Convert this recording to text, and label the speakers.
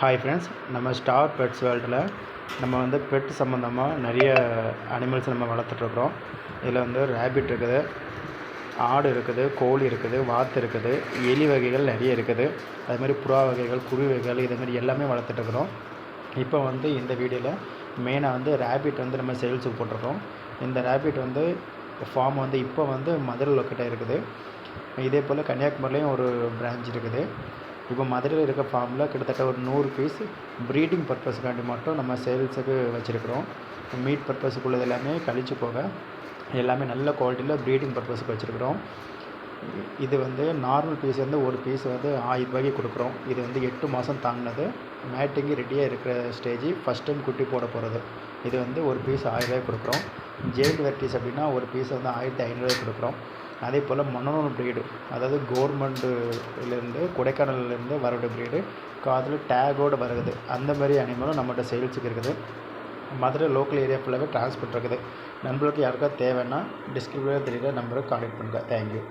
Speaker 1: Hi friends, நம்ம star pets வேர்ல்டில் நம்ம வந்து பெட் சம்மந்தமாக நிறைய அனிமல்ஸ் நம்ம வளர்த்துட்ருக்குறோம். இதில் வந்து ரேபிட் இருக்குது, ஆடு இருக்குது, கோழி இருக்குது, வாத்து இருக்குது, எலி வகைகள் நிறைய இருக்குது. அதுமாதிரி புறா வகைகள், குருவி வகைகள், இதுமாதிரி எல்லாமே வளர்த்துட்ருக்குறோம். இப்போ வந்து இந்த வீடியோவில் மெயினாக வந்து ரேபிட் வந்து நம்ம சேல்ஸுக்கு போட்டிருக்கோம். இந்த ரேபிட் வந்து ஃபார்ம் வந்து இப்போ வந்து மதுரை லொக்கேட்டாக இருக்குது. இதே போல் கன்னியாகுமரிலையும் ஒரு பிரான்ச் இருக்குது. இப்போ மதுரையில் இருக்க ஃபார்மில் கிட்டத்தட்ட ஒரு 100 பீஸ் ப்ரீடிங் பர்பஸுக்காண்டி மட்டும் நம்ம சேல்ஸுக்கு வச்சுருக்கிறோம். மீட் பர்பஸுக்குள்ளது எல்லாமே கழிச்சு போக எல்லாமே நல்ல குவாலிட்டியில் ப்ரீடிங் பர்பஸுக்கு வச்சுருக்குறோம். இது வந்து நார்மல் பீஸ் வந்து ஒரு பீஸ் வந்து 1000 ரூபாய்க்கு கொடுக்குறோம். இது வந்து 8 மாதம் தாங்கினது, மேட்டிங்கு ரெடியாக இருக்கிற ஸ்டேஜ், ஃபஸ்ட் டைம் குட்டி போட போகிறது. இது வந்து ஒரு பீஸ் 1000 ரூபாய்க்கு கொடுக்குறோம். ஜெயிண்ட் வெரைட்டிஸ் அப்படின்னா ஒரு பீஸ் வந்து 1500 ரூபாய்க்கு கொடுக்குறோம். அதே போல் மன்னனூர் ப்ரீடு, அதாவது கவர்மெண்ட்டுலேருந்து கொடைக்கானல்லேருந்து வரக்கூடிய ப்ரீடு, காதில் டேகோடு வருது. அந்த மாதிரி அனிமலும் நம்மகிட்ட சேல்ஸுக்கு இருக்குது. மதுரை லோக்கல் ஏரியா ஃபுல்லாகவே டிரான்ஸ்போர்ட் இருக்குது. நம்மளுக்கு யாருக்கா தேவைன்னா டிஸ்கிரிப்ஷனில் தெரியுற நம்பருக்கு கான்டெக்ட் பண்ணுங்கள். தேங்க்யூ.